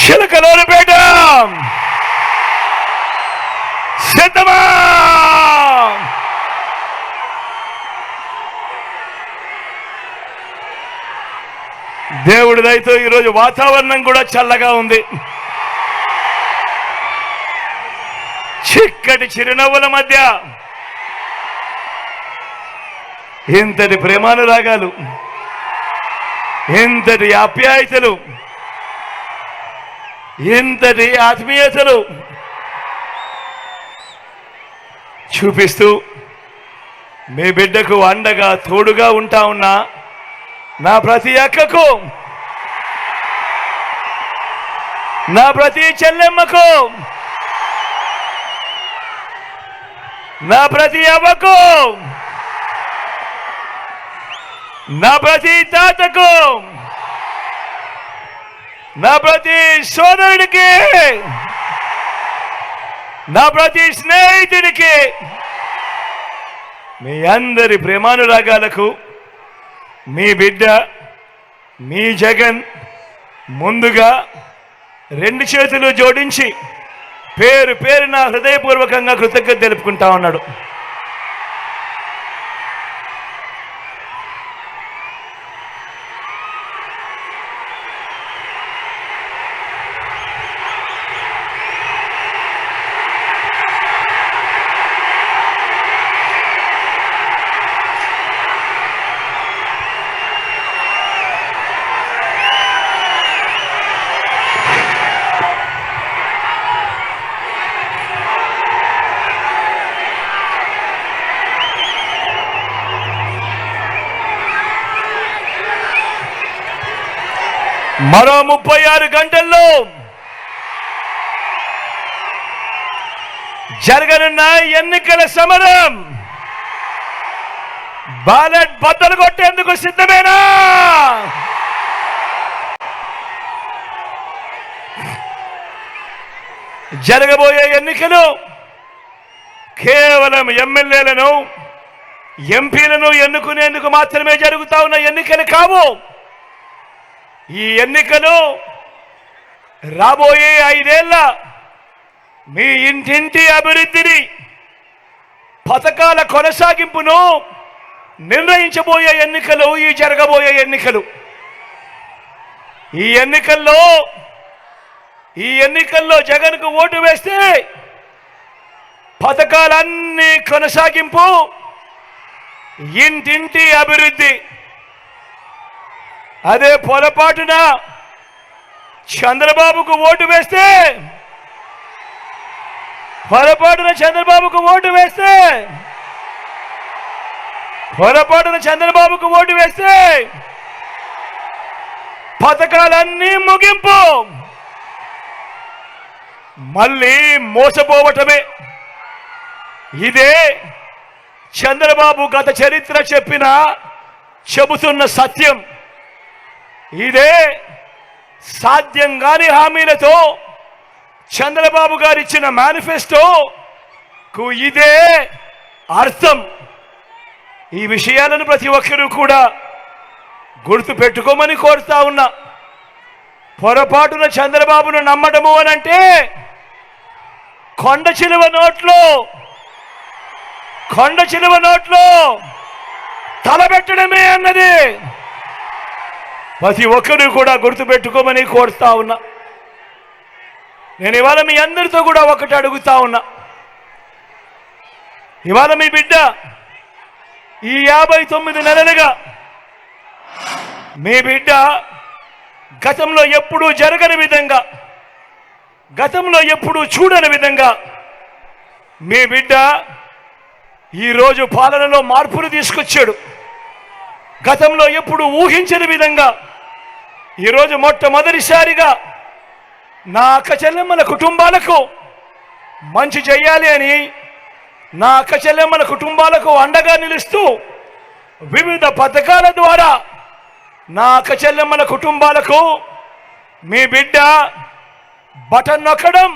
చిలకలూరిపేట సిద్ధమా? దేవుడి దయతో ఈరోజు వాతావరణం కూడా చల్లగా ఉంది. చిక్కటి చిరునవ్వుల మధ్య ఇంతటి ప్రేమానురాగాలు, ఇంతటి ఆప్యాయతలు, ఇంతటి ఆత్మీయతలు చూపిస్తూ మీ బిడ్డకు అండగా తోడుగా ఉంటా ఉన్నా నా ప్రతి అక్కకు, నా ప్రతి చెల్లెమ్మకు, నా ప్రతి అవ్వకు, నా ప్రతి తాతకు, నా ప్రతి సోదరుడికి, నా ప్రతి స్నేహితుడికి, మీ అందరి ప్రేమానురాగాలకు మీ బిడ్డ, మీ జగన్ ముందుగా రెండు చేతులు జోడించి పేరు పేరున హృదయపూర్వకంగా కృతజ్ఞత తెలుపుకుంటా ఉన్నాడు. మరో 36 గంటల్లో జరగనున్న ఎన్నికల సమరం బ్యాలెట్ బద్దలు కొట్టేందుకు సిద్ధమేనా? జరగబోయే ఎన్నికలు కేవలం ఎమ్మెల్యేలను, ఎంపీలను ఎన్నుకునేందుకు మాత్రమే జరుగుతా ఉన్న ఎన్నికలు కావు. ఈ ఎన్నికలు రాబోయే 5 ఏళ్ల మీ ఇంటింటి అభివృద్ధిని, పథకాల కొనసాగింపును నిర్ణయించబోయే ఎన్నికలు ఈ జరగబోయే ఎన్నికలు. ఈ ఎన్నికల్లో జగన్కు ఓటు వేస్తే పథకాలన్నీ కొనసాగింపు, ఇంటింటి అభివృద్ధి. అదే పొరపాటున చంద్రబాబుకు ఓటు వేస్తే, పథకాలన్నీ ముగింపు, మళ్ళీ మోసపోవటమే. ఇదే చంద్రబాబు గత చరిత్ర చెబుతున్న సత్యం. ఇదే సాధ్యం కాని హామీలతో చంద్రబాబు గారు ఇచ్చిన మేనిఫెస్టోకు ఇదే అర్థం. ఈ విషయాలను ప్రతి ఒక్కరూ కూడా గుర్తు పెట్టుకోమని కోరుతా ఉన్నా. పొరపాటున చంద్రబాబును నమ్మడము అనంటే కొండ చిలువ నోట్లో తలబెట్టడమే అన్నది ప్రతి ఒక్కరూ కూడా గుర్తుపెట్టుకోమని కోరుతా ఉన్నా. నేను ఇవాళ మీ అందరితో కూడా ఒకటి అడుగుతా ఉన్నా. ఇవాళ మీ బిడ్డ ఈ 59 నెలలుగా మీ బిడ్డ గతంలో ఎప్పుడూ జరగని విధంగా, గతంలో ఎప్పుడూ చూడని విధంగా మీ బిడ్డ ఈరోజు పాలనలో మార్పులు తీసుకొచ్చాడు. గతంలో ఎప్పుడు ఊహించని విధంగా ఈరోజు మొట్టమొదటిసారిగా నా అక్క చెల్లెమ్మల కుటుంబాలకు మంచి చేయాలి అని, నా అక్క చెల్లెమ్మల కుటుంబాలకు అండగా నిలుస్తూ వివిధ పథకాల ద్వారా నా అక్క చెల్లెమ్మల కుటుంబాలకు మీ బిడ్డ బటన్ నొక్కడం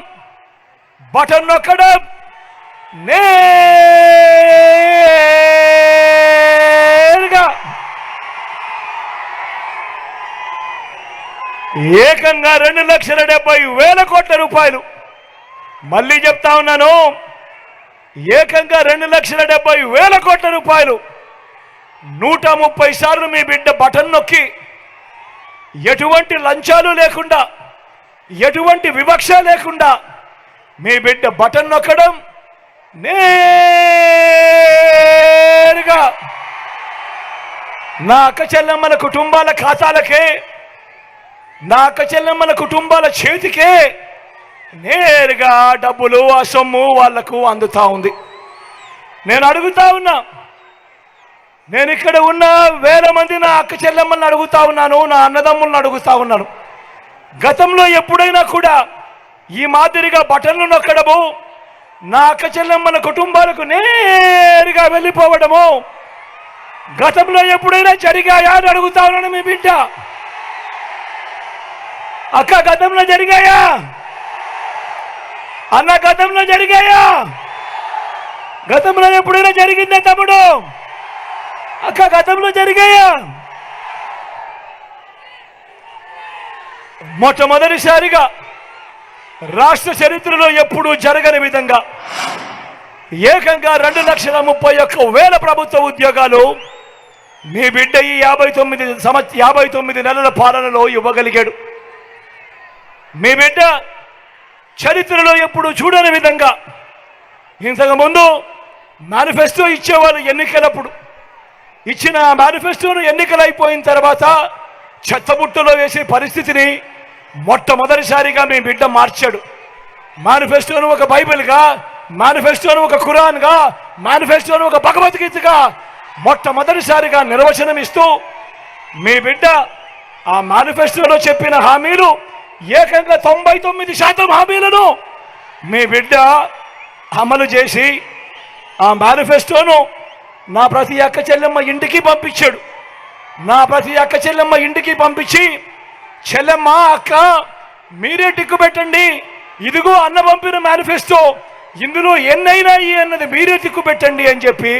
నేరుగా ఏకంగా 2,70,000 కోట్ల రూపాయలు. మళ్ళీ చెప్తా ఉన్నాను, ఏకంగా 2,70,000 కోట్ల రూపాయలు 130 సార్లు మీ బిడ్డ బటన్ నొక్కి ఎటువంటి లంచాలు లేకుండా, ఎటువంటి వివక్ష లేకుండా మీ బిడ్డ బటన్ నొక్కడం, నేరుగా నా అక్క చెల్లెమ్మల కుటుంబాల ఖాతాలకే, నా అక్క చెల్లెమ్మల కుటుంబాల చేతికే నేరుగా డబ్బులు, ఆ సొమ్ము వాళ్లకు అందుతా ఉంది. నేను అడుగుతా ఉన్నా, నేను ఇక్కడ ఉన్న వేల మంది నా అక్క చెల్లెమ్మల్ని అడుగుతా ఉన్నాను, నా అన్నదమ్ములను అడుగుతా ఉన్నాను, గతంలో ఎప్పుడైనా కూడా ఈ మాదిరిగా బటన్లు నొక్కడము, నా అక్క చెల్లెమ్మల కుటుంబాలకు నేరుగా వెళ్ళిపోవడము గతంలో ఎప్పుడైనా జరిగాయా అని అడుగుతా ఉన్నాను. మీ బిడ్డ అక్క గతంలో జరిగాయా? అన్న గతంలో జరిగాయా? గతంలో ఎప్పుడైనా జరిగిందా తమ్ముడు? అక్క గతంలో జరిగాయా? మొట్టమొదటిసారిగా రాష్ట్ర చరిత్రలో ఎప్పుడూ జరగని విధంగా ఏకంగా 2,31,000 ప్రభుత్వ ఉద్యోగాలు మీ బిడ్డ ఈ 59 నెలల పాలనలో ఇవ్వగలిగాడు. మీ బిడ్డ చరిత్రలో ఎప్పుడు చూడని విధంగా, ఇంతకుముందు మేనిఫెస్టో ఇచ్చేవాళ్ళు ఎన్నికలప్పుడు, ఇచ్చిన మేనిఫెస్టోను ఎన్నికలు అయిపోయిన తర్వాత చెత్తబుట్టలో వేసే పరిస్థితిని మొట్టమొదటిసారిగా మీ బిడ్డ మార్చాడు. మేనిఫెస్టోను ఒక బైబిల్గా, మేనిఫెస్టోను ఒక ఖురాన్గా, మేనిఫెస్టోను ఒక భగవద్గీతగా మొట్టమొదటిసారిగా నిర్వచనం ఇస్తూ మీ బిడ్డ ఆ మేనిఫెస్టోలో చెప్పిన హామీలు ఏకంగా 99% హామీలను మీ బిడ్డ అమలు చేసి ఆ మేనిఫెస్టోను నా ప్రతి అక్క చెల్లెమ్మ ఇంటికి పంపించాడు. నా ప్రతి అక్క చెల్లెమ్మ ఇంటికి పంపించి, చెల్లెమ్మ అక్క మీరే టిక్కు పెట్టండి, ఇదిగో అన్న పంపిన మేనిఫెస్టో, ఇందులో ఎన్నైనాయి అన్నది మీరే టిక్కు పెట్టండి అని చెప్పి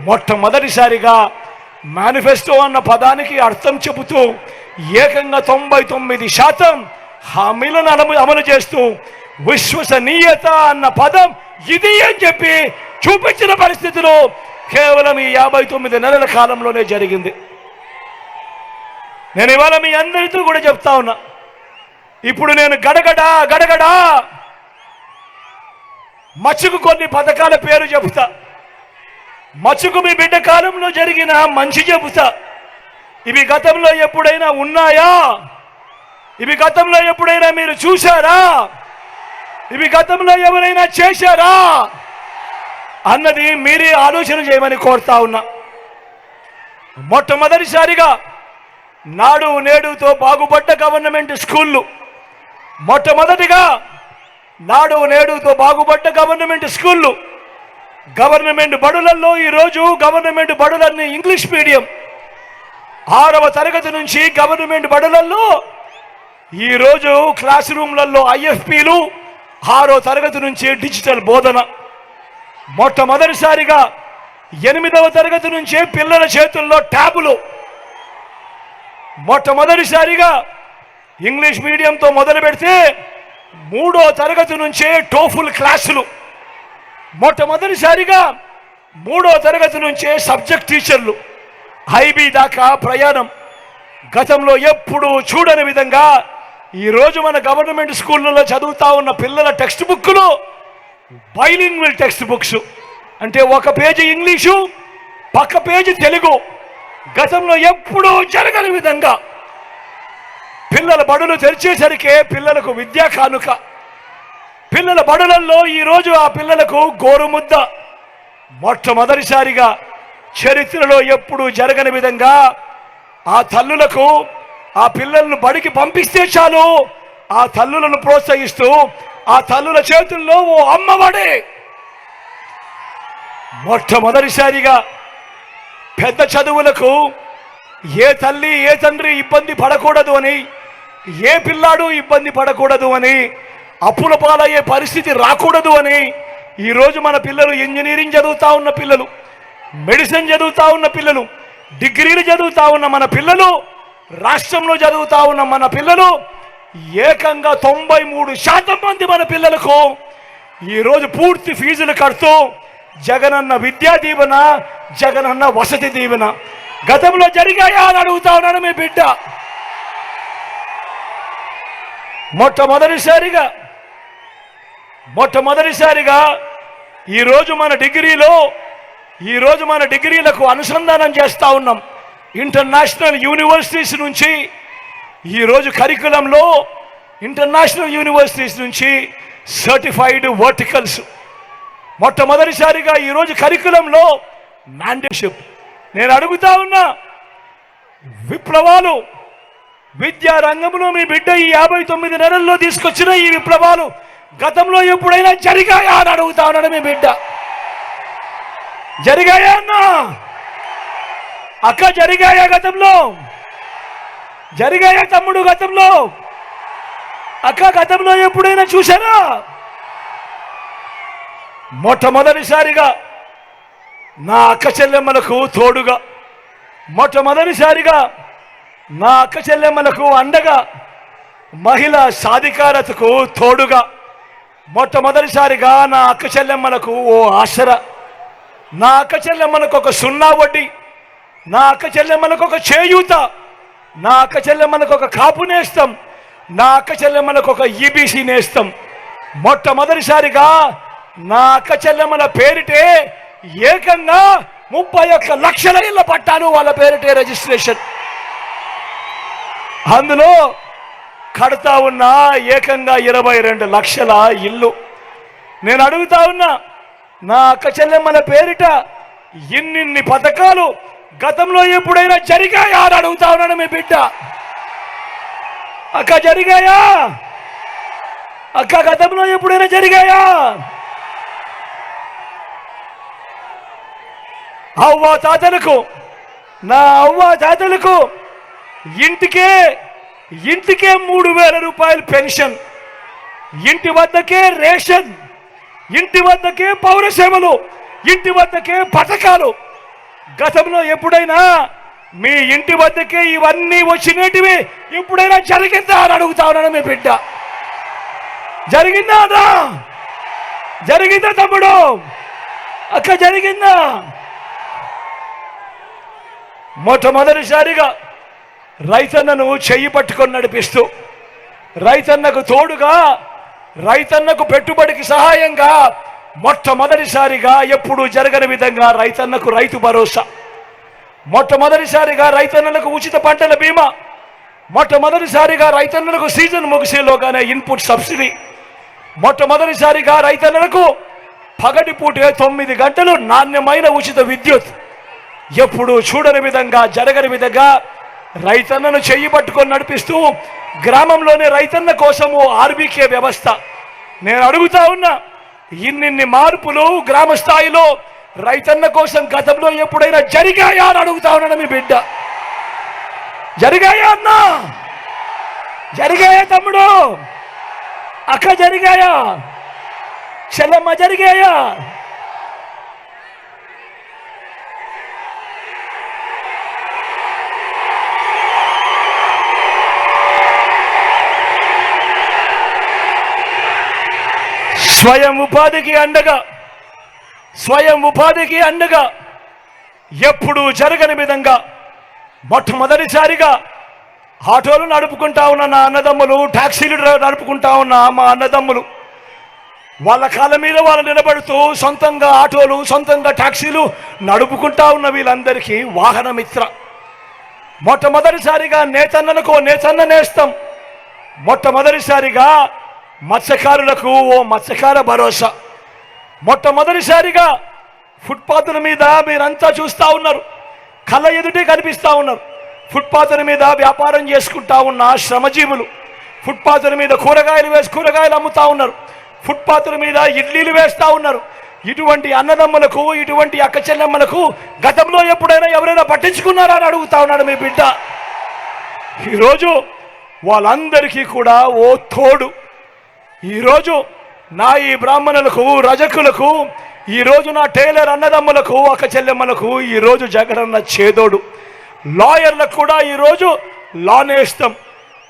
మొట్టమొదటిసారిగా మేనిఫెస్టో అన్న పదానికి అర్థం చెబుతూ ఏకంగా 99% హామీలను అమలు చేస్తూ విశ్వసనీయత అన్న పదం ఇది అని చెప్పి చూపించిన పరిస్థితిలో కేవలం ఈ 59 నెలల కాలంలోనే జరిగింది. నేను ఇవాళ మీ అందరితో కూడా చెప్తా ఉన్నా, ఇప్పుడు నేను గడగడా గడగడా మచ్చుకు కొన్ని పథకాల పేరు చెబుతా, మచ్చుకు మీ బిడ్డ కాలంలో జరిగిన మంచి చెబుతా. ఇవి గతంలో ఎప్పుడైనా ఉన్నాయా? ఇవి గతంలో ఎప్పుడైనా మీరు చూశారా? ఇవి గతంలో ఎవరైనా చేశారా అన్నది మీరే ఆలోచన చేయమని కోరుతా ఉన్నా. మొట్టమొదటిసారిగా నాడు నేడుతో బాగుపడ్డ గవర్నమెంట్ స్కూళ్ళు, మొట్టమొదటిగా నాడు నేడుతో బాగుపడ్డ గవర్నమెంట్ స్కూళ్ళు, గవర్నమెంట్ బడులలో ఈరోజు గవర్నమెంట్ బడులన్నీ ఇంగ్లీష్ మీడియం. 6వ తరగతి నుంచి గవర్నమెంట్ బడులలో ఈరోజు క్లాస్ రూమ్లలో ఐఎఫ్పీలు, 6వ తరగతి నుంచి డిజిటల్ బోధన. మొట్టమొదటిసారిగా 8వ తరగతి నుంచే పిల్లల చేతుల్లో ట్యాబులు. మొట్టమొదటిసారిగా ఇంగ్లీష్ మీడియంతో మొదలు పెడితే 3వ తరగతి నుంచే టోఫుల్ క్లాసులు. మొట్టమొదటిసారిగా 3వ తరగతి నుంచే సబ్జెక్ట్ టీచర్లు, ఐబీ దాకా ప్రయాణం. గతంలో ఎప్పుడు చూడని విధంగా ఈరోజు మన గవర్నమెంట్ స్కూళ్ళలో చదువుతా ఉన్న పిల్లల టెక్స్ట్ బుక్లు బైలింగ్వల్ టెక్స్ట్ బుక్స్, అంటే ఒక పేజీ ఇంగ్లీషు, పక్క పేజీ తెలుగు. గతంలో ఎప్పుడూ జరగని విధంగా పిల్లల బడులు తెరిచేసరికే పిల్లలకు విద్యా కానుక. పిల్లల బడులలో ఈరోజు ఆ పిల్లలకు గోరుముద్ద. మొట్టమొదటిసారిగా చరిత్రలో ఎప్పుడూ జరగని విధంగా ఆ తల్లులకు ఆ పిల్లలను బడికి పంపిస్తే చాలు, ఆ తల్లులను ప్రోత్సహిస్తూ ఆ తల్లుల చేతుల్లో ఓ అమ్మఒడి. మొట్టమొదటిసారిగా పెద్ద చదువులకు ఏ తల్లి ఏ తండ్రి ఇబ్బంది పడకూడదు అని, ఏ పిల్లాడు ఇబ్బంది పడకూడదు అని, అప్పుల పాలయ్యే పరిస్థితి రాకూడదు అని ఈరోజు మన పిల్లలు ఇంజనీరింగ్ చదువుతా ఉన్న పిల్లలు, మెడిసిన్ చదువుతా ఉన్న పిల్లలు, డిగ్రీలు చదువుతా ఉన్న మన పిల్లలు, రాష్ట్రంలో చదువుతా ఉన్న మన పిల్లలు ఏకంగా 93% మంది మన పిల్లలకు ఈరోజు పూర్తి ఫీజులు కడుతూ జగనన్న విద్యా దీవెన, జగనన్న వసతి దీవెన గతంలో జరిగాయా అని అడుగుతా ఉన్నాను మీ బిడ్డ. మొట్టమొదటిసారిగా ఈరోజు మన డిగ్రీలకు అనుసంధానం చేస్తూ ఉన్నాం. ఇంటర్నేషనల్ యూనివర్సిటీస్ నుంచి ఈరోజు కరికులంలో ఇంటర్నేషనల్ యూనివర్సిటీస్ నుంచి సర్టిఫైడ్ వర్టికల్స్ మొట్టమొదటిసారిగా ఈరోజు కరికులంలో మ్యాండేట్షిప్. నేను అడుగుతా ఉన్నా, విప్లవాలు విద్యా రంగంలో మీ బిడ్డ ఈ 59 నెలల్లో తీసుకొచ్చిన ఈ విప్లవాలు గతంలో ఎప్పుడైనా జరిగాయా అని అడుగుతా ఉన్నాడు మీ బిడ్డ. జరిగాయా అన్నా? అక్క జరిగాయా? గతంలో జరిగాయా తమ్ముడు? గతంలో అక్క గతంలో ఎప్పుడైనా చూసారా? మొట్టమొదటిసారిగా నా అక్క చెల్లెమ్మలకు తోడుగా, మొట్టమొదటిసారిగా నా అక్క చెల్లెమ్మలకు అండగా, మహిళా సాధికారతకు తోడుగా, మొట్టమొదటిసారిగా నా అక్క చెల్లెమ్మలకు ఓ ఆసరా, నా అక్క చెల్లెమ్మలకు ఒక 0 వడ్డీ, నా అక్క చెల్లెమ్మలకు ఒక చేయూత, నా అక్క చెల్లెమ్మలకు ఒక కాపు నేస్తం, నా అక్క చెల్లెమ్మలకు ఒక ఈబీసీ నేస్తం. మొట్టమొదటిసారిగా నా అక్క చెల్లెమ్మల పేరిటే ఏకంగా 31 లక్షల ఇళ్ల పట్టాలు వాళ్ళ పేరిటే రిజిస్ట్రేషన్. అందులో కడతా ఉన్న ఏకంగా 22 లక్షల ఇల్లు. నేను అడుగుతా ఉన్నా, నా అక్క చెల్లెమ్మల పేరిట ఇన్ని పథకాలు గతంలో ఎప్పుడైనా జరిగాయా అని అడుగుతా ఉన్నాను మీ బిడ్డ. అక్క జరిగాయా? అక్క గతంలో ఎప్పుడైనా జరిగాయా? అవ్వ తాతలకు, నా అవ్వ తాతలకు ఇంటికే 3000 రూపాయలు పెన్షన్, ఇంటి వద్దకే రేషన్, ఇంటి వద్దకే పౌర సేవలు, ఇంటి వద్దకే పథకాలు. గతంలో ఎప్పుడైనా మీ ఇంటి వద్దకే ఇవన్నీ వచ్చినటివి ఎప్పుడైనా జరిగిందా అని అడుగుతా ఉన్నాను మీ బిడ్డ. జరిగిందా అన్నా? జరిగిందా తమ్ముడు? అక్క జరిగిందా? మొట్టమొదటిసారిగా రైతన్నను చెయ్యి పట్టుకొని నడిపిస్తూ, రైతన్నకు తోడుగా, రైతన్నకు పెట్టుబడికి సహాయంగా మొట్టమొదటిసారిగా ఎప్పుడు జరగని విధంగా రైతన్నకు రైతు భరోసా, మొట్టమొదటిసారిగా రైతన్నలకు ఉచిత పంటల బీమా, మొట్టమొదటిసారిగా రైతన్నలకు సీజన్ ముగిసేలోగానే ఇన్పుట్ సబ్సిడీ, మొట్టమొదటిసారిగా రైతన్నలకు పగటిపూటే 9 గంటలు నాణ్యమైన ఉచిత విద్యుత్. ఎప్పుడు చూడని విధంగా, జరగని విధంగా రైతన్నను చెయ్యి పట్టుకొని నడిపిస్తూ గ్రామంలోనే రైతన్న కోసము ఆర్బీకే వ్యవస్థ. నేను అడుగుతా ఉన్నా, ఇన్ని మార్పులు గ్రామ స్థాయిలో రైతన్న కోసం గతంలో ఎప్పుడైనా జరిగాయా అని అడుగుతా ఉన్నాను మీ బిడ్డ. జరిగాయా అన్నా? జరిగాయా తమ్ముడు? అక్క జరిగాయా? చెల్లమ్మ జరిగాయా? స్వయం ఉపాధికి అండగా ఎప్పుడు జరగని విధంగా మొట్టమొదటిసారిగా ఆటోలు నడుపుకుంటా ఉన్న నా అన్నదమ్ములు, టాక్సీలు నడుపుకుంటా ఉన్న మా అన్నదమ్ములు వాళ్ళ కాళ్ళ మీద వాళ్ళు నిలబడుతూ సొంతంగా ఆటోలు, సొంతంగా టాక్సీలు నడుపుకుంటా ఉన్న వీళ్ళందరికీ వాహన మిత్ర. మొట్టమొదటిసారిగా నేతన్నలకు నేతన్న నేస్తం, మొట్టమొదటిసారిగా మత్స్యకారులకు ఓ మత్స్యకార భరోసా, మొట్టమొదటిసారిగా ఫుట్పాత్ల మీద మీరంతా చూస్తూ ఉన్నారు, కళ్ళ ఎదుటే కనిపిస్తూ ఉన్నారు. ఫుట్పాత్ల మీద వ్యాపారం చేసుకుంటా ఉన్న శ్రమజీవులు, ఫుట్పాత్ల మీద కూరగాయలు అమ్ముతా ఉన్నారు, ఫుట్పాత్ల మీద ఇడ్లీలు వేస్తూ ఉన్నారు. ఇటువంటి అన్నదమ్ములకు, ఇటువంటి అక్క చెల్లెమ్మలకు గతంలో ఎప్పుడైనా ఎవరైనా పట్టించుకున్నారా అని అడుగుతా ఉన్నాడు మీ బిడ్డ. ఈరోజు వాళ్ళందరికీ కూడా ఓ తోడు. ఈరోజు నా ఈ బ్రాహ్మణులకు, రజకులకు, ఈరోజు నా టైలర్ అన్నదమ్ములకు, అక్క చెల్లెమ్మలకు ఈరోజు జగనన్న చేదోడు. లాయర్లకు కూడా ఈరోజు లా నేస్తం.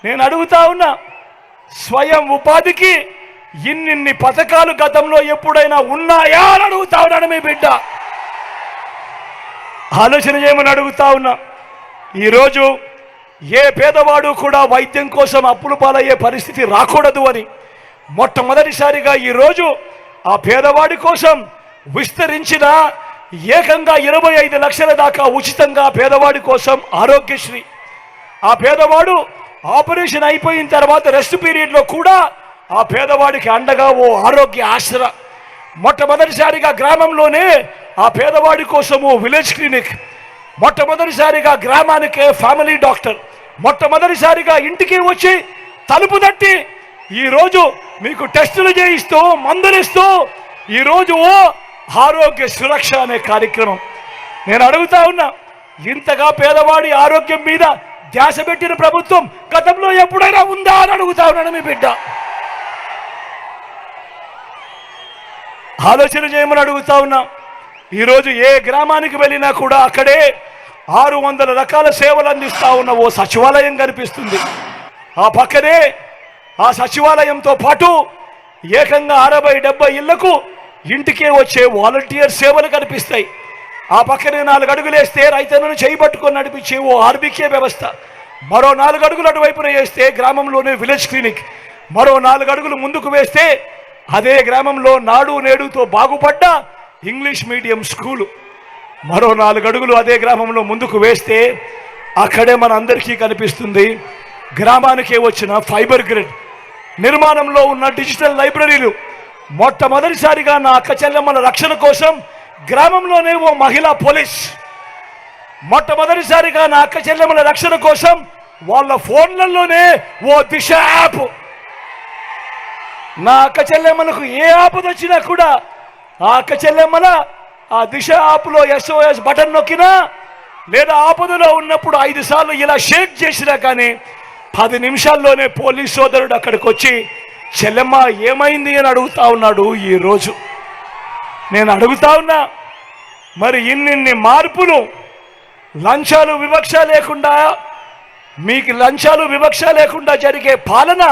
నేను అడుగుతా ఉన్నా, స్వయం ఉపాధికి ఇన్నిన్ని పథకాలు గతంలో ఎప్పుడైనా ఉన్నాయా అని అడుగుతా ఉన్నాడు మీ బిడ్డ. ఆలోచన చేయమని అడుగుతా ఉన్నా. ఈరోజు ఏ పేదవాడు కూడా వైద్యం కోసం అప్పులు పాలయ్యే పరిస్థితి రాకూడదు అని మొట్టమొదటిసారిగా ఈరోజు ఆ పేదవాడి కోసం విస్తరించిన ఏకంగా 25 లక్షల దాకా ఉచితంగా పేదవాడి కోసం ఆరోగ్యశ్రీ. ఆ పేదవాడు ఆపరేషన్ అయిపోయిన తర్వాత రెస్ట్ పీరియడ్లో కూడా ఆ పేదవాడికి అండగా ఓ ఆరోగ్య ఆసరా. మొట్టమొదటిసారిగా గ్రామంలోనే ఆ పేదవాడి కోసము విలేజ్ క్లినిక్, మొట్టమొదటిసారిగా గ్రామానికే ఫ్యామిలీ డాక్టర్, మొట్టమొదటిసారిగా ఇంటికి వచ్చి తలుపు తట్టి ఈరోజు మీకు టెస్టులు చేయిస్తూ మందులిస్తూ ఈరోజు ఓ ఆరోగ్య సురక్ష అనే కార్యక్రమం. నేను అడుగుతా ఉన్నా, ఇంతగా పేదవాడి ఆరోగ్యం మీద ధ్యాస పెట్టిన ప్రభుత్వం గతంలో ఎప్పుడైనా ఉందా అని అడుగుతా ఉన్నాను మీ బిడ్డ. ఆలోచన చేయమని అడుగుతా ఉన్నా. ఈరోజు ఏ గ్రామానికి వెళ్ళినా కూడా అక్కడే 600 రకాల సేవలు అందిస్తా ఉన్న ఓ సచివాలయం కనిపిస్తుంది. ఆ పక్కనే ఆ సచివాలయంతో పాటు ఏకంగా 60-70 ఇళ్లకు ఇంటికే వచ్చే వాలంటీర్ సేవలు కనిపిస్తాయి. ఆ పక్కనే 4 అడుగులు వేస్తే రైతులను చేయబట్టుకొని నడిపించే ఓ ఆర్బీకే వ్యవస్థ, మరో 4 అడుగులు అటువైపున వేస్తే గ్రామంలోనే విలేజ్ క్లినిక్, మరో 4 అడుగులు ముందుకు వేస్తే అదే గ్రామంలో నాడు నేడుతో బాగుపడ్డ ఇంగ్లీష్ మీడియం స్కూలు, మరో 4 అడుగులు అదే గ్రామంలో ముందుకు వేస్తే అక్కడే మన అందరికీ కనిపిస్తుంది గ్రామానికే వచ్చిన ఫైబర్ గ్రిడ్, నిర్మాణంలో ఉన్న డిజిటల్ లైబ్రరీలు. మొట్టమొదటిసారిగా నా అక్క చెల్లెమ్మల రక్షణ కోసం గ్రామంలోనే ఓ మహిళా పోలీస్, మొట్టమొదటిసారిగా నా అక్క చెల్లెమ్మల రక్షణ కోసం వాళ్ళ ఫోన్లలోనే ఓ దిశ యాప్. నా అక్క చెల్లెమ్మలకు ఏ ఆపద వచ్చినా కూడా ఆ అక్క చెల్లెమ్మల ఆ దిశ యాప్లో SOS బటన్ నొక్కినా లేదా ఆపదలో ఉన్నప్పుడు 5 సార్లు ఇలా షేక్ చేసినా కానీ 10 నిమిషాల్లోనే పోలీస్ సోదరుడు అక్కడికి వచ్చి చెల్లెమ్మ ఏమైంది అని అడుగుతా ఉన్నాడు. ఈరోజు నేను అడుగుతా ఉన్నా, మరి ఇన్నిన్ని మార్పులు, లంచాలు వివక్ష లేకుండా, మీకు లంచాలు వివక్ష లేకుండా జరిగే పాలన,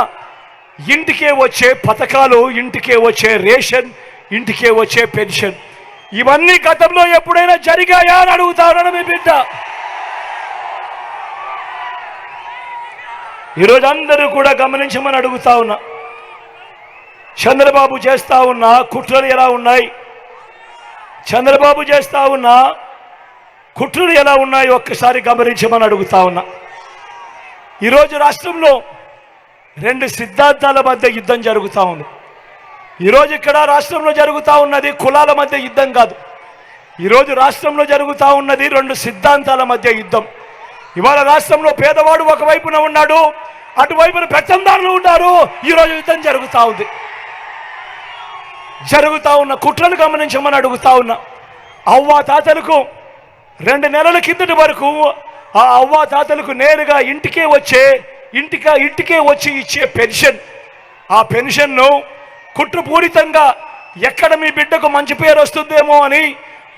ఇంటికే వచ్చే పథకాలు, ఇంటికే వచ్చే రేషన్, ఇంటికే వచ్చే పెన్షన్, ఇవన్నీ గతంలో ఎప్పుడైనా జరిగాయా అని అడుగుతా ఉన్నాను మీ బిడ్డ. ఈరోజు అందరూ కూడా గమనించమని అడుగుతా ఉన్నా. చంద్రబాబు చేస్తా ఉన్న కుట్రలు ఎలా ఉన్నాయి, చంద్రబాబు చేస్తా ఉన్న కుట్రలు ఎలా ఉన్నాయి ఒక్కసారి గమనించమని అడుగుతా ఉన్నా. ఈరోజు రాష్ట్రంలో 2 సిద్ధాంతాల మధ్య యుద్ధం జరుగుతూ ఉంది. ఈరోజు ఇక్కడ రాష్ట్రంలో జరుగుతూ ఉన్నది కులాల మధ్య యుద్ధం కాదు. ఈరోజు రాష్ట్రంలో జరుగుతూ ఉన్నది 2 సిద్ధాంతాల మధ్య యుద్ధం. ఇవాళ రాష్ట్రంలో పేదవాడు ఒకవైపున ఉన్నాడు, అటువైపున పెత్తందారులు ఉన్నారు. ఈరోజు యుద్ధం జరుగుతూ ఉంది. జరుగుతూ ఉన్న కుట్రలు గమనించమని అడుగుతా ఉన్నా. అవ్వా తాతలకు 2 నెలల కిందటి వరకు ఆ అవ్వా తాతలకు నేరుగా ఇంటికే వచ్చి ఇచ్చే పెన్షన్, ఆ పెన్షన్ను కుట్రపూరితంగా ఎక్కడ మీ బిడ్డకు మంచి పేరు వస్తుందేమో అని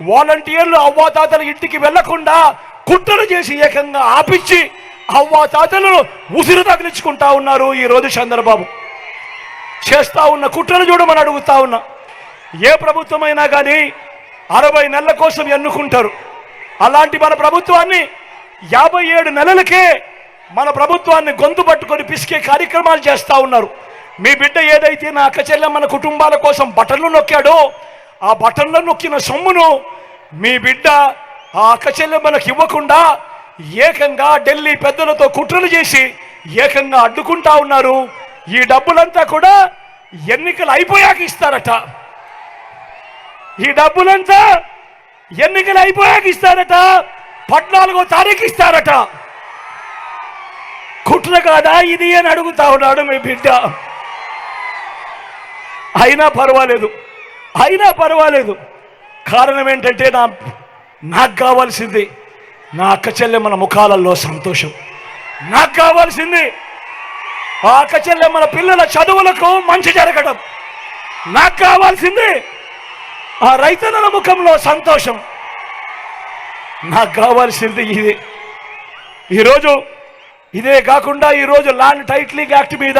వాలంటీర్లు అవ్వా తాతల ఇంటికి వెళ్లకుండా కుట్రలు చేసి ఏకంగా ఆపించి అవ్వా తాతలను ఉసిరు తగిలించుకుంటా ఉన్నారు. ఈరోజు చంద్రబాబు చేస్తా ఉన్న కుట్రలు చూడమని అడుగుతా ఉన్నా. ఏ ప్రభుత్వమైనా కానీ 60 నెలల కోసం ఎన్నుకుంటారు. అలాంటి మన ప్రభుత్వాన్ని 57 నెలలకే మన ప్రభుత్వాన్ని గొంతు పట్టుకొని పిసికే కార్యక్రమాలు చేస్తూ ఉన్నారు. మీ బిడ్డ ఏదైతే నా అక్క చెల్లెమ్మల కుటుంబాల కోసం బటన్లు నొక్కాడో ఆ బటన్లు నొక్కిన సొమ్మును మీ బిడ్డ ఆ అక్క చెల్లెమ్మలకు ఇవ్వకుండా ఏకంగా ఢిల్లీ పెద్దలతో కుట్రలు చేసి ఏకంగా అడ్డుకుంటా ఉన్నారు. ఈ డబ్బులంతా కూడా ఎన్నికలు అయిపోయాక ఇస్తారట. ఈ డబ్బులంతా ఎన్నికలు అయిపోయాక ఇస్తారట. 14వ తారీఖు ఇస్తారట. కుట్ర కాదా ఇది అని అడుగుతా ఉన్నాడు మీ బిడ్డ. అయినా పర్వాలేదు. కారణం ఏంటంటే నాకు కావాల్సింది నా అక్క చెల్లెమ్మల ముఖాలలో సంతోషం. నాకు కావాల్సింది ఆ అక్క చెల్లెమ్మల పిల్లల చదువులకు మంచి జరగడం. నాకు కావాల్సింది ఆ రైతన్నల ముఖంలో సంతోషం. నాకు కావాల్సింది ఇదే. ఈరోజు ఇదే కాకుండా ఈరోజు ల్యాండ్ టైటిలింగ్ యాక్ట్ మీద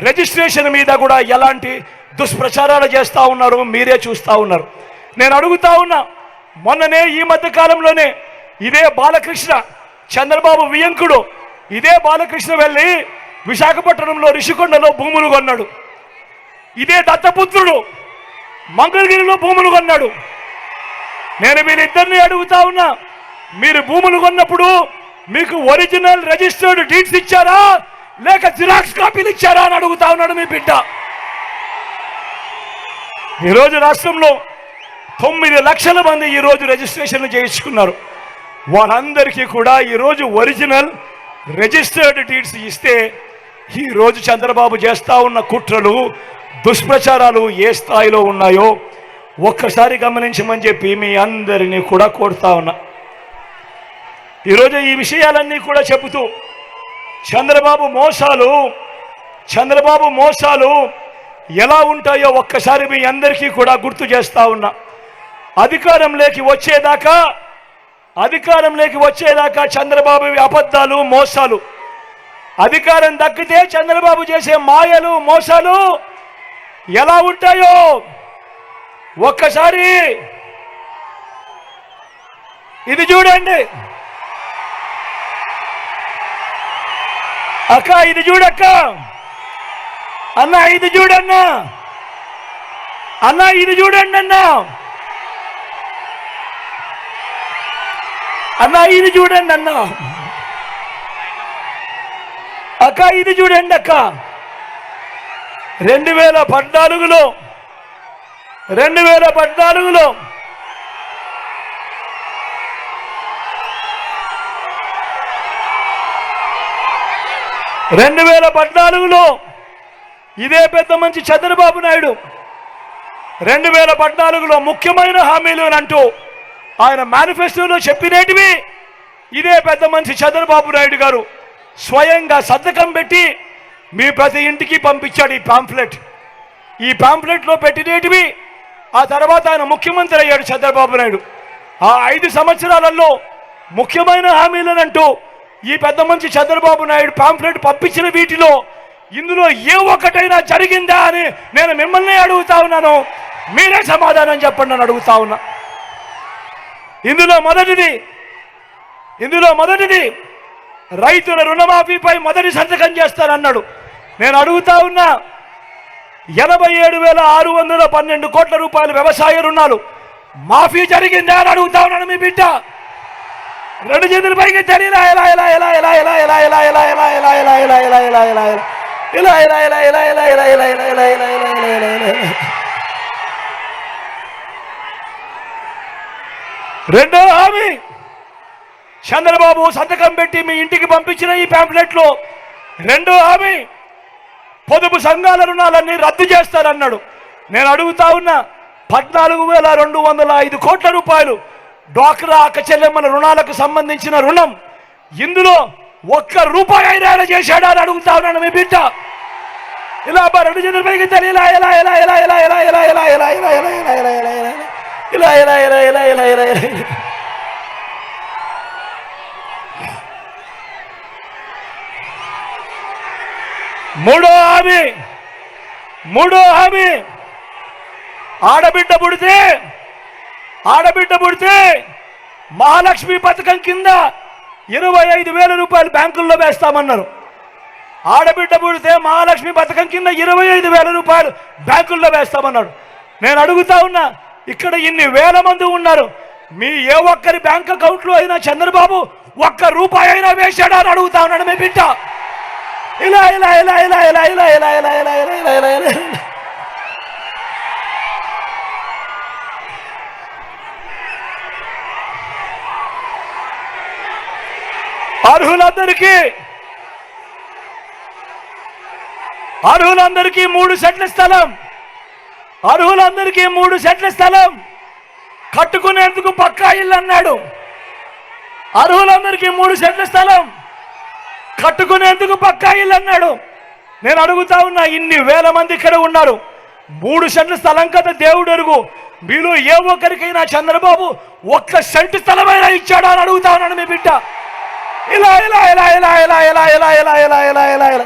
రిజిస్ట్రేషన్ మీద కూడా ఎలాంటి దుష్ప్రచారాలు చేస్తూ ఉన్నారు మీరే చూస్తూ ఉన్నారు. నేను అడుగుతా ఉన్నా, మొన్ననే ఈ మధ్య కాలంలోనే ఇదే బాలకృష్ణ, చంద్రబాబు వియంకుడు ఇదే బాలకృష్ణ వెళ్ళి విశాఖపట్నంలో రిషికొండలో భూములు కొన్నాడు. ఇదే దత్తపుత్రుడు మంగళగిరిలో భూములు కొన్నాడు. నేను వీరిద్దరిని అడుగుతా ఉన్నా, మీరు భూములు కొన్నప్పుడు మీకు ఒరిజినల్ రిజిస్టర్డ్ డీడ్స్ ఇచ్చారా లేక జిరాక్స్ కాపీలు ఇచ్చారా అని అడుగుతా ఉన్నాడు మీ బిడ్డ. ఈరోజు రాష్ట్రంలో 9 లక్షల మంది ఈరోజు రిజిస్ట్రేషన్లు చేయించుకున్నారు. వాళ్ళందరికీ కూడా ఈరోజు ఒరిజినల్ రిజిస్టర్డ్ డీడ్స్ ఇస్తే ఈరోజు చంద్రబాబు చేస్తూ ఉన్న కుట్రలు దుష్ప్రచారాలు ఏ స్థాయిలో ఉన్నాయో ఒక్కసారి గమనించమని చెప్పి మీ అందరినీ కూడా కోరుతా ఉన్నా. ఈరోజు ఈ విషయాలన్నీ కూడా చెబుతూ చంద్రబాబు మోసాలు ఎలా ఉంటాయో ఒక్కసారి మీ అందరికీ కూడా గుర్తు చేస్తా ఉన్నా. అధికారంలోకి వచ్చేదాకా చంద్రబాబు అబద్ధాలు మోసాలు, అధికారం దక్కితే చంద్రబాబు చేసే మాయలు మోసాలు ఎలా ఉంటాయో ఒక్కసారి ఇది చూడండి అక్క, ఇది చూడక్క అన్న, ఇది చూడన్నా అన్న, ఇది చూడండి అన్న, అన్న ఇది చూడండి అన్న, అక్క ఇది చూడండి అక్క. 2014లో 2014లో ఇదే పెద్ద మంచి చంద్రబాబు నాయుడు 2014లో ముఖ్యమైన హామీలు అంటూ ఆయన మేనిఫెస్టోలో చెప్పినేటివి ఇదే పెద్ద మనిషి చంద్రబాబు నాయుడు గారు స్వయంగా సంతకం పెట్టి మీ ప్రతి ఇంటికి పంపించాడు. ఈ పాంఫ్లెట్లో పెట్టినేటివి ఆ తర్వాత ఆయన ముఖ్యమంత్రి అయ్యాడు చంద్రబాబు నాయుడు. ఆ 5 సంవత్సరాలలో ముఖ్యమైన హామీలనంటూ ఈ పెద్ద మనిషి చంద్రబాబు నాయుడు పాంఫ్లెట్ పంపించిన వీటిలో ఇందులో ఏ ఒక్కటైనా జరిగిందా అని నేను మిమ్మల్ని అడుగుతా ఉన్నాను. మీరే సమాధానం చెప్పండి అని అడుగుతా ఉన్నా. ఇందులో మొదటిది రైతుల రుణమాఫీపై మొదటి సంతకం చేస్తానన్నాడు. నేను అడుగుతా ఉన్నా, 87,612 కోట్ల రూపాయల వ్యవసాయ రుణాలు మాఫీ జరిగిందా అని అడుగుతా ఉన్నాను మీ బిడ్డ. 2 చేతుల పైకి తెలియలా ఎలా ఎలా ఎలా ఎలా ఎలా ఎలా ఎలా ఎలా ఎలా ఎలా ఎలా ఎలా ఎలా ఎలా ఎలా ఎలా ఇలా ఇలా ఇలా ఇలా ఇలా ఇలా ఇలా ఇలా ఇలా ఇలా ఇలా ఇలా ఇలా ఇలా. రెండో హామీ చంద్రబాబు సంతకం పెట్టి మీ ఇంటికి పంపించిన ఈ పాంప్లెట్లో రెండో హామీ పొదుపు సంఘాల రుణాలన్నీ రద్దు చేస్తారన్నాడు. నేను అడుగుతా ఉన్నా, 14,205 కోట్ల రూపాయలు డ్వాక్రా అక్క చెల్లెమ్మల రుణాలకు సంబంధించిన రుణం, ఇందులో ₹1 అయినా చేశాడా అని అడుగుతా ఉన్నాను మీ బిడ్డ. ఇలా 2 చేతుల పైకి తెలియలా ఎలా ఎలా ఎలా ఎలా ఎలా ఎలా ఎలా ఎలా ఎలా ఎలా ఎలా ఎలా ఎలా ఇలా ఇలా ఇలా ఇలా ఇలా ఇలా ఇలా. మూడో హామీ ఆడబిడ్డ పుడితే మహాలక్ష్మి పథకం కింద 25,000 రూపాయలు బ్యాంకుల్లో వేస్తామన్నారు. ఆడబిడ్డ పుడితే మహాలక్ష్మి పథకం కింద 25,000 రూపాయలు బ్యాంకుల్లో వేస్తామన్నాడు. నేను అడుగుతా ఉన్నా, ఇక్కడ ఇన్ని వేల మంది ఉన్నారు, మీ ఏ ఒక్కరి బ్యాంక్ అకౌంట్లో అయినా చంద్రబాబు ₹1 అయినా వేశాడా అని అడుగుతా ఉన్నాడు మీ బిడ్డ. ఇలా ఇలా ఇలా ఇలా ఇలా ఇలా ఇలా ఇలా ఇలా ఇలా ఇలా ఇలా. అర్హులందరికీ 3 సెంట్ల స్థలం, అర్హులందరికీ 3 సెంట్ల స్థలం కట్టుకునేందుకు పక్కా ఇల్లు అన్నాడు. అర్హులందరికీ 3 సెంట్ల స్థలం కట్టుకునేందుకు పక్కా ఇల్లు అన్నాడు. నేను అడుగుతా ఉన్నా, ఇన్ని వేల మంది ఇక్కడ ఉన్నారు, 3 సెంట్ల స్థలం కదా దేవుడు ఎరుగు, మీలో ఏ ఒక్కరికైనా చంద్రబాబు 1 సెంటు స్థలమైనా ఇచ్చాడా అని అడుగుతా ఉన్నాను మీ బిడ్డ. ఇలా ఇలా ఇలా ఇలా ఇలా ఇలా ఇలా ఇలా ఇలా ఇలా ఇలా ఇలా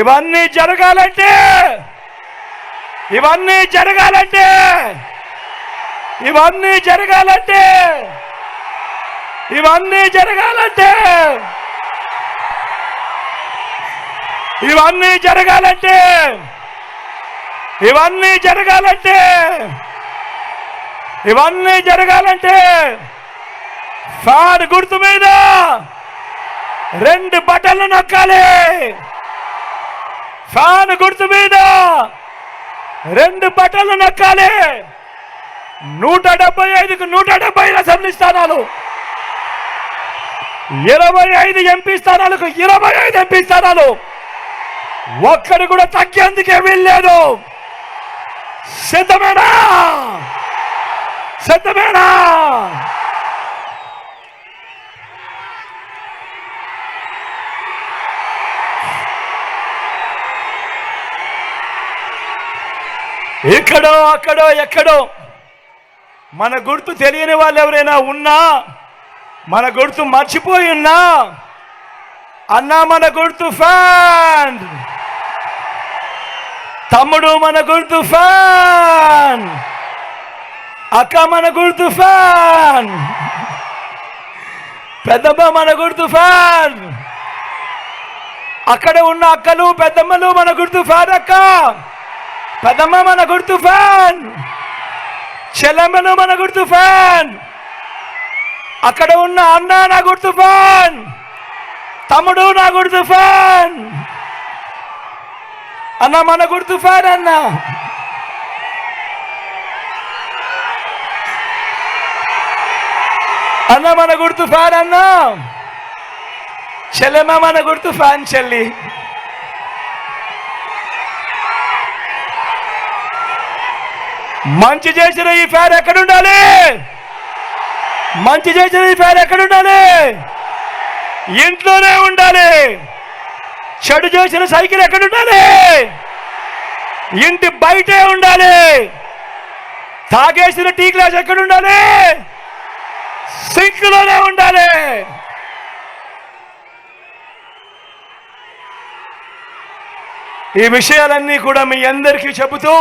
ఇవన్నీ జరగాలంటే ఇవన్నీ జరగాలంటే ఇవన్నీ జరగాలంటే ఇవన్నీ జరగాలంటే ఇవన్నీ జరగాలంటే ఇవన్నీ జరగాలంటే ఇవన్నీ జరగాలంటే ఫ్యాన్ గుర్తు మీద 2 బటన్లు నొక్కాలి. ఫ్యాన్ గుర్తు మీద 2 బటన్లు నొక్కాలి. 175కు 175 అసెంబ్లీ స్థానాలు, 25 ఎంపీ స్థానాలకు 25 ఎంపీ స్థానాలు. ఒక్కడు కూడా తగ్గేందుకే వీల్లేదు. సిద్ధమేనా? సిద్ధమేనా? ఇక్కడో అక్కడో ఎక్కడో మన గుర్తు తెలియని వాళ్ళు ఎవరైనా ఉన్నా, మన గుర్తు మర్చిపోయి ఉన్నా, అన్నా మన గుర్తు ఫ్యాన్, తమ్ముడు మన గుర్తు ఫ్యాన్, అక్క మన గుర్తు ఫ్యాన్, పెద్దమ్మ మన గుర్తు ఫ్యాన్, అక్కడ ఉన్న అక్కలు పెద్దమ్మలు మన గుర్తు ఫ్యాన్, అక్క పెద్దమ్మ మన గుర్తు ఫ్యాన్, చెల్లెమ్మలు మన గుర్తు ఫ్యాన్, అక్కడ ఉన్న అన్న నా గుర్తు ఫ్యాన్, తమ్ముడు నా గుర్తు ఫ్యాన్, అన్న మన గుర్తు ఫ్యాన్, అన్న మన గుర్తు ఫ్యాన్, అన్న చెల్లెమ్మ మన గుర్తు ఫ్యాన్, చెల్లి మంచి చేసిన ఈ ఫ్యాన్ ఎక్కడుండాలి? మంచి చేసిన ఈ ఫ్యాన్ ఎక్కడుండాలి? ఇంట్లోనే ఉండాలి. చెడు చేసిన సైకిల్ ఎక్కడుండాలి? ఇంటి బయటే ఉండాలి. తాగేసిన టీ గ్లాస్ ఎక్కడుండాలి? సింక్లోనే ఉండాలి. ఈ విషయాలన్నీ కూడా మీ అందరికీ చెబుతూ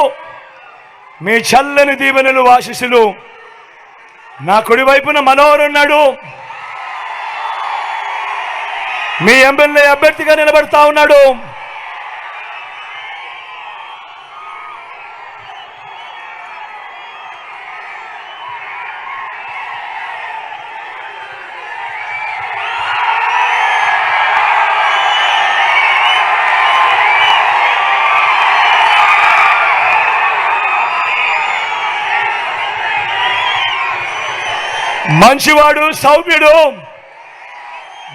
మీ చల్లని దీవెనలు ఆశీస్సులు. నా కుడివైపున మనోహర్ ఉన్నాడు, మీ ఎమ్మెల్యే అభ్యర్థిగా నిలబడతా ఉన్నాడు. మంచివాడు, సౌమ్యుడు,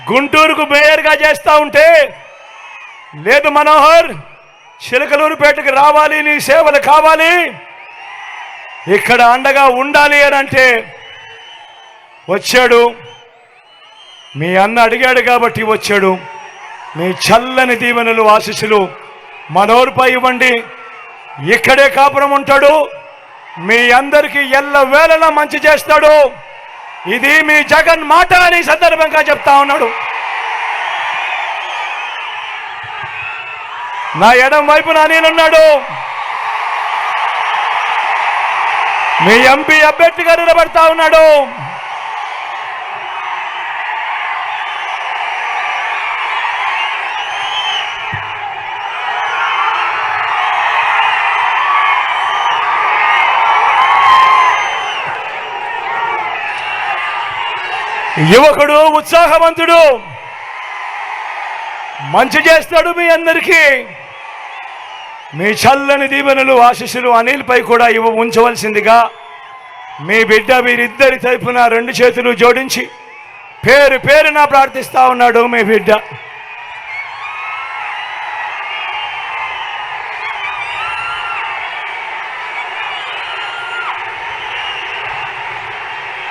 గుంటూరుకు మేయర్గా చేస్తా ఉంటే, లేదు మనోహర్ చిలకలూరుపేటకు రావాలి, నీ సేవలు కావాలి, ఇక్కడ అండగా ఉండాలి అని అంటే వచ్చాడు. మీ అన్న అడిగాడు కాబట్టి వచ్చాడు. మీ చల్లని దీవెనలు ఆశీస్సులు మనోహర్పై ఇవ్వండి. ఇక్కడే కాపురం ఉంటాడు, మీ అందరికీ ఎల్లవేళలా మంచి చేస్తాడు. ఇది మీ జగన్ మాట అని సందర్భంగా చెప్తా ఉన్నాడు. నా ఎడం వైపున నేనున్నాడు, మీ ఎంపీ అభ్యర్థిగా నిలబడతా ఉన్నాడు. యువకుడు, ఉత్సాహవంతుడు, మంచి చేస్తాడు మీ అందరికీ. మీ చల్లని దీవెనలు ఆశీస్సులు అనిల్పై కూడా ఉంచవలసిందిగా మీ బిడ్డ వీరిద్దరి తరపున 2 చేతులు జోడించి పేరు పేరున ప్రార్థిస్తా ఉన్నాడు మీ బిడ్డ.